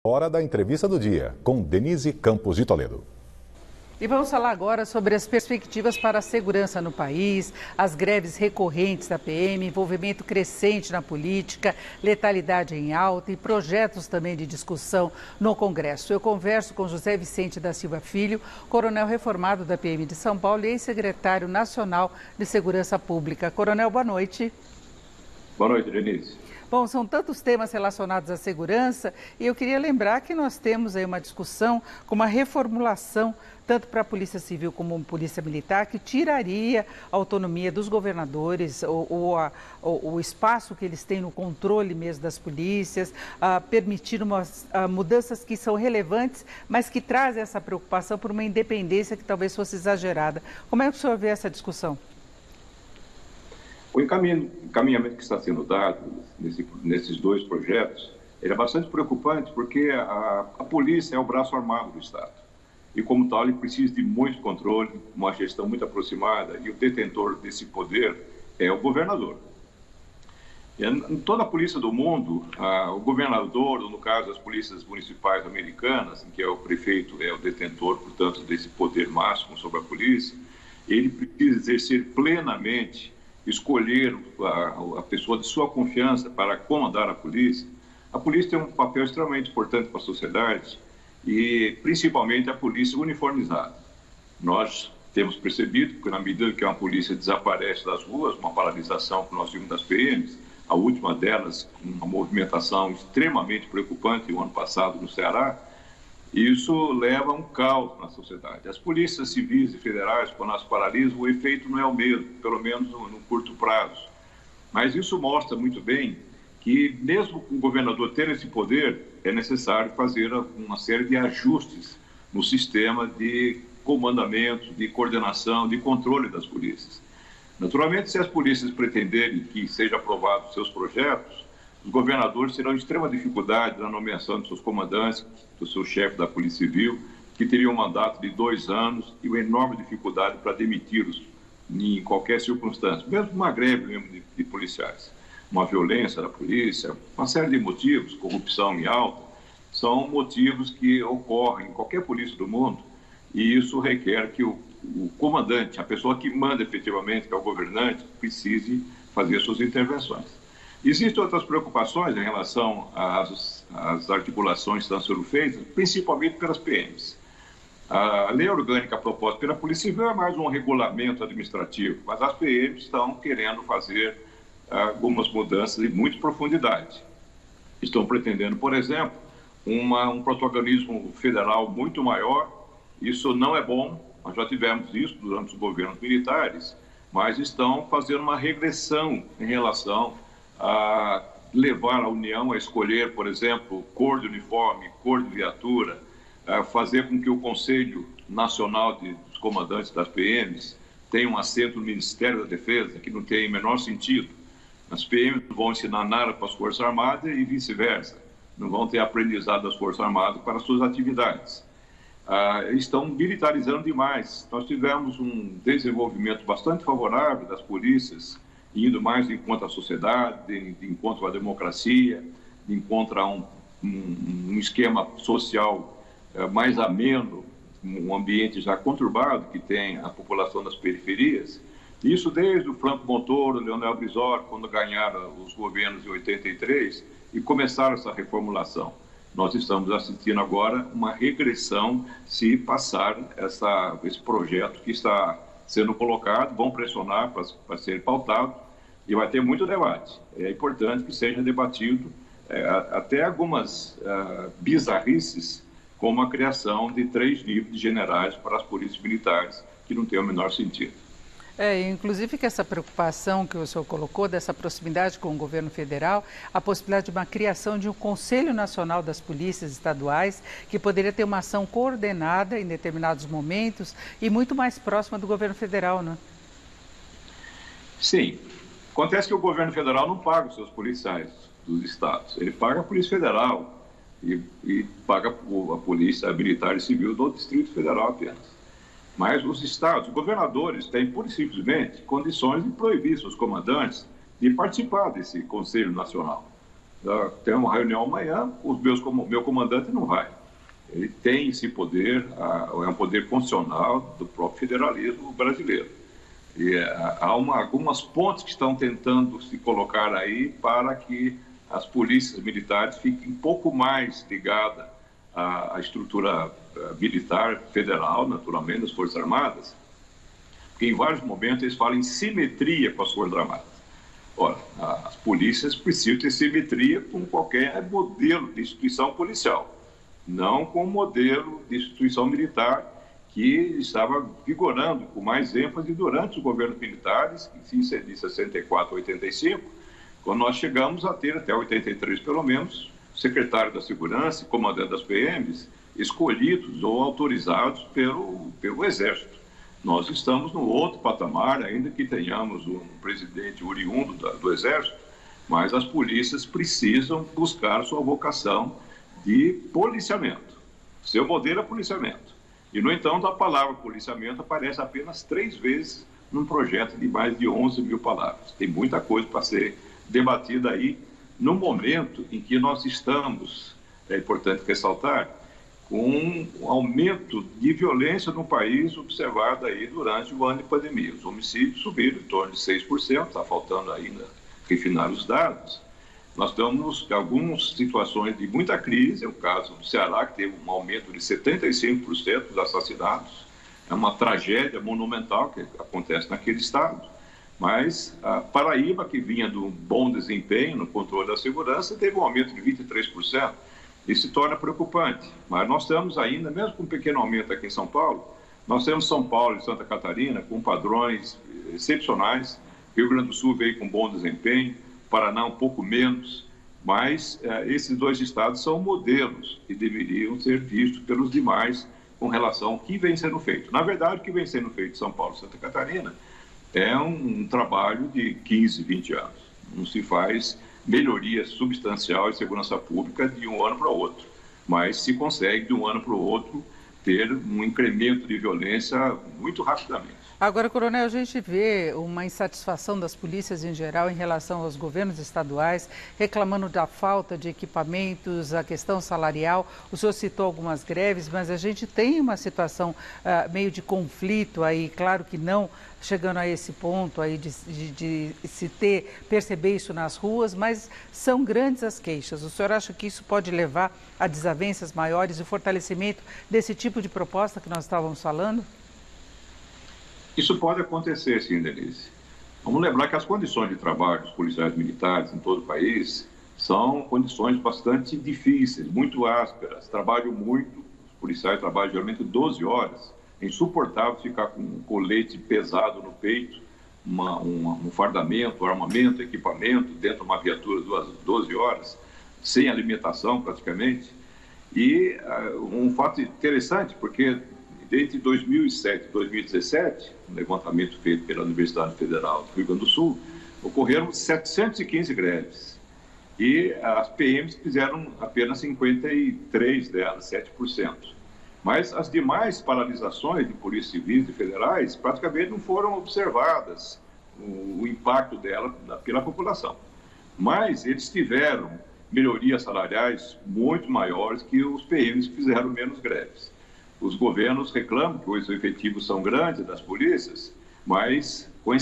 Hora da entrevista do dia, com Denise Campos de Toledo. E vamos falar agora sobre as perspectivas para a segurança no país, as greves recorrentes da PM, envolvimento crescente na política, letalidade em alta e projetos também de discussão no Congresso. Eu converso com José Vicente da Silva Filho, coronel reformado da PM de São Paulo e ex-secretário nacional de Segurança Pública. Coronel, boa noite. Boa noite, Denise. Bom, são tantos temas relacionados à segurança e eu queria lembrar que nós temos aí uma discussão com uma reformulação tanto para a Polícia Civil como a Polícia Militar, que tiraria a autonomia dos governadores, o espaço que eles têm no controle mesmo das polícias, permitir mudanças que são relevantes, mas que trazem essa preocupação por uma independência que talvez fosse exagerada. Como é que o senhor vê essa discussão? O encaminhamento que está sendo dado nesses dois projetos, ele é bastante preocupante porque a polícia é o braço armado do Estado. E, como tal, ele precisa de muito controle, uma gestão muito aproximada, e o detentor desse poder é o governador. Em toda a polícia do mundo, o governador, ou no caso as polícias municipais americanas, em que o prefeito é o detentor, portanto, desse poder máximo sobre a polícia, ele precisa exercer plenamente, escolher a pessoa de sua confiança para comandar a polícia. A polícia tem um papel extremamente importante para a sociedade, e principalmente a polícia uniformizada. Nós temos percebido que na medida que uma polícia desaparece das ruas, uma paralisação que nós vimos das PMs, a última delas, uma movimentação extremamente preocupante o ano passado no Ceará, isso leva a um caos na sociedade. As polícias civis e federais, quando elas paralisam, o efeito não é o mesmo, pelo menos no curto prazo. Mas isso mostra muito bem que, mesmo com o governador ter esse poder, é necessário fazer uma série de ajustes no sistema de comandamento, de coordenação, de controle das polícias. Naturalmente, se as polícias pretenderem que sejam aprovados seus projetos, os governadores terão extrema dificuldade na nomeação de seus comandantes, do seu chefe da Polícia Civil, que teria um mandato de 2 anos e uma enorme dificuldade para demiti-los em qualquer circunstância, mesmo uma greve mesmo de policiais. Uma violência da polícia, uma série de motivos, corrupção em alta, são motivos que ocorrem em qualquer polícia do mundo, e isso requer que o comandante, a pessoa que manda efetivamente, que é o governante, precise fazer suas intervenções. Existem outras preocupações em relação às articulações que estão sendo feitas, principalmente pelas PMs. A lei orgânica proposta pela Polícia Civil é mais um regulamento administrativo, mas as PMs estão querendo fazer algumas mudanças de muita profundidade. Estão pretendendo, por exemplo, um protagonismo federal muito maior. Isso não é bom, nós já tivemos isso durante os governos militares, mas estão fazendo uma regressão em relação a levar a União a escolher, por exemplo, cor de uniforme, cor de viatura, fazer com que o Conselho Nacional dos Comandantes das PMs tenha um assento no Ministério da Defesa, que não tem o menor sentido. As PMs não vão ensinar nada para as Forças Armadas e vice-versa. Não vão ter aprendizado das Forças Armadas para as suas atividades. Estão militarizando demais. Nós tivemos um desenvolvimento bastante favorável das polícias, indo mais de encontro à sociedade, de encontro à democracia, de encontro a um esquema social mais ameno, um ambiente já conturbado que tem a população das periferias. Isso desde o Franco Montoro, Leonel Brizola, quando ganharam os governos em 83 e começaram essa reformulação. Nós estamos assistindo agora uma regressão se passar esse projeto que está sendo colocado, vão pressionar para ser pautado e vai ter muito debate. É importante que seja debatido até algumas bizarrices, como a criação de 3 níveis de generais para as polícias militares, que não tem o menor sentido. Inclusive que essa preocupação que o senhor colocou, dessa proximidade com o governo federal, a possibilidade de uma criação de um Conselho Nacional das Polícias Estaduais, que poderia ter uma ação coordenada em determinados momentos e muito mais próxima do governo federal, não é? Sim. Acontece que o governo federal não paga os seus policiais dos estados. Ele paga a Polícia Federal e paga a Polícia Militar e Civil do Distrito Federal apenas. Mas os estados, os governadores, têm pura e simplesmente condições de proibir seus comandantes de participar desse Conselho Nacional. tem uma reunião amanhã, meu comandante não vai. Ele tem esse poder, é um poder constitucional do próprio federalismo brasileiro. E há algumas pontes que estão tentando se colocar aí para que as polícias militares fiquem um pouco mais ligadas à estrutura militar federal, naturalmente, das Forças Armadas, porque em vários momentos eles falam em simetria com as Forças Armadas. Ora, as polícias precisam ter simetria com qualquer modelo de instituição policial, não com o modelo de instituição militar que estava vigorando com mais ênfase durante os governos militares, de 64 a 85, quando nós chegamos a ter, até 83 pelo menos, secretário da Segurança e comandante das PMs escolhidos ou autorizados pelo Exército. Nós estamos no outro patamar, ainda que tenhamos um presidente oriundo do Exército, mas as polícias precisam buscar sua vocação de policiamento. Seu modelo é policiamento. E, no entanto, a palavra policiamento aparece apenas 3 vezes num projeto de mais de 11 mil palavras. Tem muita coisa para ser debatida aí no momento em que nós estamos, é importante ressaltar, com um aumento de violência no país observado aí durante o ano de pandemia. Os homicídios subiram em torno de 6%, está faltando ainda refinar os dados. Nós estamos em algumas situações de muita crise, é o caso do Ceará, que teve um aumento de 75% dos assassinatos. É uma tragédia monumental que acontece naquele estado. Mas a Paraíba, que vinha de um bom desempenho no controle da segurança, teve um aumento de 23%. Isso se torna preocupante. Mas nós temos ainda, mesmo com um pequeno aumento aqui em São Paulo, nós temos São Paulo e Santa Catarina com padrões excepcionais. Rio Grande do Sul veio com bom desempenho, Paraná um pouco menos, mas esses 2 estados são modelos que deveriam ser vistos pelos demais com relação ao que vem sendo feito. Na verdade, o que vem sendo feito em São Paulo e Santa Catarina é um trabalho de 15, 20 anos. Não se faz melhoria substancial em segurança pública de um ano para o outro, mas se consegue de um ano para o outro ter um incremento de violência muito rapidamente. Agora, coronel, a gente vê uma insatisfação das polícias em geral em relação aos governos estaduais, reclamando da falta de equipamentos, a questão salarial. O senhor citou algumas greves, mas a gente tem uma situação meio de conflito aí, claro que não chegando a esse ponto aí de se perceber isso nas ruas, mas são grandes as queixas. O senhor acha que isso pode levar a desavenças maiores e o fortalecimento desse tipo de proposta que nós estávamos falando? Isso pode acontecer, sim, Denise. Vamos lembrar que as condições de trabalho dos policiais militares em todo o país são condições bastante difíceis, muito ásperas. Trabalham muito, os policiais trabalham geralmente 12 horas. É insuportável ficar com um colete pesado no peito, um fardamento, armamento, equipamento dentro de uma viatura 12 horas, sem alimentação praticamente. E um fato interessante, porque desde 2007 e 2017, um levantamento feito pela Universidade Federal do Rio Grande do Sul, ocorreram 715 greves. E as PMs fizeram apenas 53 delas, 7%. Mas as demais paralisações de polícias civis e federais praticamente não foram observadas o impacto dela pela população. Mas eles tiveram melhorias salariais muito maiores que os PMs que fizeram menos greves. Os governos reclamam que os efetivos são grandes das polícias, mas com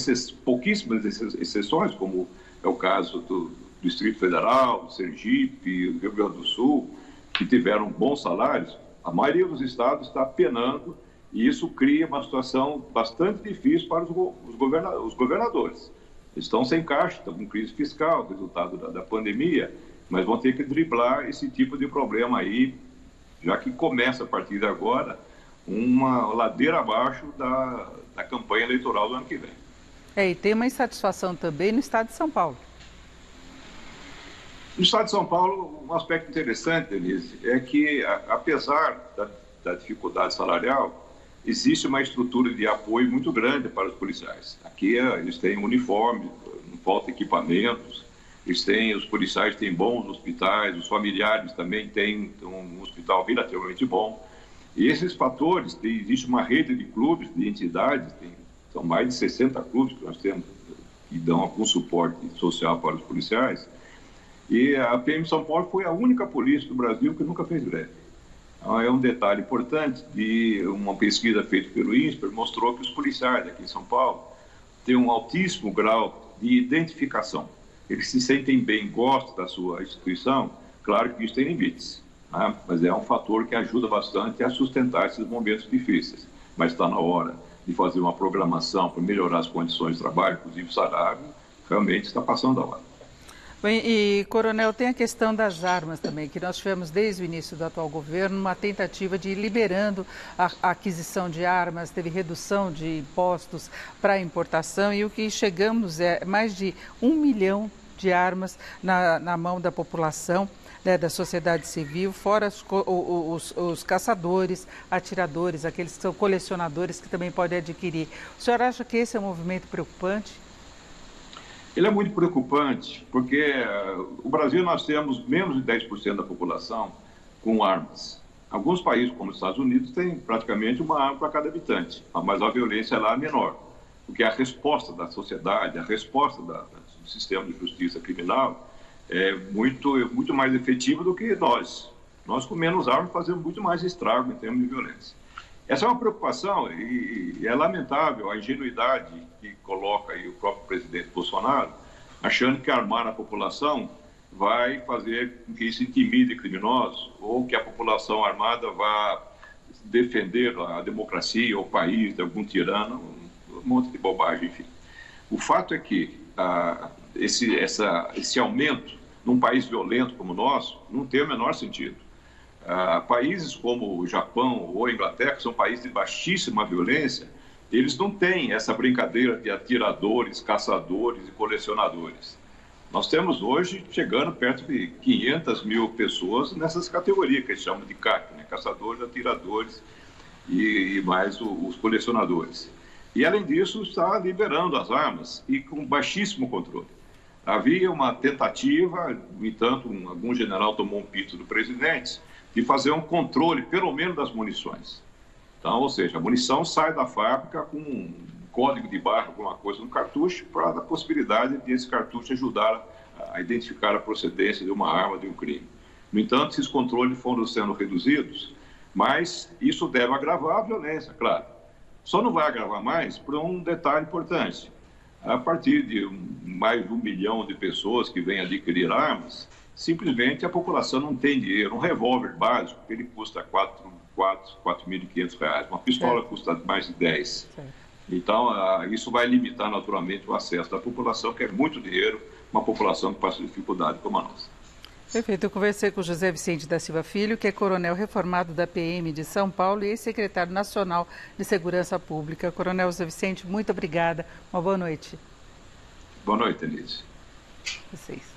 pouquíssimas exceções, como é o caso do Distrito Federal, do Sergipe, do Rio Grande do Sul, que tiveram bons salários, a maioria dos estados está penando e isso cria uma situação bastante difícil para os governadores. Estão sem caixa, estão com crise fiscal, resultado da pandemia, mas vão ter que driblar esse tipo de problema aí, já que começa a partir de agora uma ladeira abaixo da campanha eleitoral do ano que vem. E tem uma insatisfação também no estado de São Paulo. No estado de São Paulo, um aspecto interessante, Denise, é que, apesar da dificuldade salarial, existe uma estrutura de apoio muito grande para os policiais. Aqui eles têm uniforme, não falta equipamentos, os policiais têm bons hospitais, os familiares também têm um hospital relativamente bom. E esses fatores, existe uma rede de clubes, de entidades, são mais de 60 clubes que nós temos, que dão algum suporte social para os policiais. E a PM de São Paulo foi a única polícia do Brasil que nunca fez greve. Então, é um detalhe importante de uma pesquisa feita pelo INSPER, mostrou que os policiais aqui em São Paulo têm um altíssimo grau de identificação. Eles se sentem bem, gostam da sua instituição. Claro que isso tem limites, né? Mas é um fator que ajuda bastante a sustentar esses momentos difíceis. Mas está na hora de fazer uma programação para melhorar as condições de trabalho, inclusive o salário, realmente está passando a hora. Bem, e, Coronel, tem a questão das armas também, que nós tivemos desde o início do atual governo uma tentativa de ir liberando a aquisição de armas, teve redução de impostos para a importação e o que chegamos é mais de 1 milhão de armas na mão da população, né, da sociedade civil, fora os caçadores, atiradores, aqueles que são colecionadores que também podem adquirir. O senhor acha que esse é um movimento preocupante? Ele é muito preocupante porque o Brasil nós temos menos de 10% da população com armas. Alguns países, como os Estados Unidos, têm praticamente uma arma para cada habitante, mas a violência lá é menor, porque a resposta da sociedade, a resposta do sistema de justiça criminal é muito mais efetiva do que nós. Nós, com menos armas, fazemos muito mais estrago em termos de violência. Essa é uma preocupação e é lamentável a ingenuidade que coloca aí o próprio presidente Bolsonaro, achando que armar a população vai fazer com que isso intimide criminosos ou que a população armada vá defender a democracia ou o país de algum tirano, um monte de bobagem, enfim. O fato é que esse aumento num país violento como o nosso não tem o menor sentido. Países como o Japão ou a Inglaterra, que são países de baixíssima violência, eles não têm essa brincadeira de atiradores, caçadores e colecionadores. Nós temos hoje chegando perto de 500 mil pessoas nessas categorias que eles chamam de CAC, né? Caçadores, atiradores e mais os colecionadores. E, além disso, está liberando as armas e com baixíssimo controle. Havia uma tentativa, no entanto, algum general tomou um pito do presidente, de fazer um controle, pelo menos, das munições. Então, ou seja, a munição sai da fábrica com um código de barra, alguma coisa no cartucho, para a possibilidade de esse cartucho ajudar a identificar a procedência de uma arma, de um crime. No entanto, esses controles foram sendo reduzidos, mas isso deve agravar a violência, claro. Só não vai agravar mais por um detalhe importante. A partir de mais de 1 milhão de pessoas que vêm adquirir armas, simplesmente a população não tem dinheiro. Um revólver básico, ele custa R$4.500. Uma pistola custa mais de 10. Então, isso vai limitar naturalmente o acesso da população, que é muito dinheiro, uma população que passa dificuldade como a nossa. Perfeito. Eu conversei com José Vicente da Silva Filho, que é coronel reformado da PM de São Paulo e ex-secretário nacional de Segurança Pública. Coronel José Vicente, muito obrigada. Uma boa noite. Boa noite, Denise. Vocês.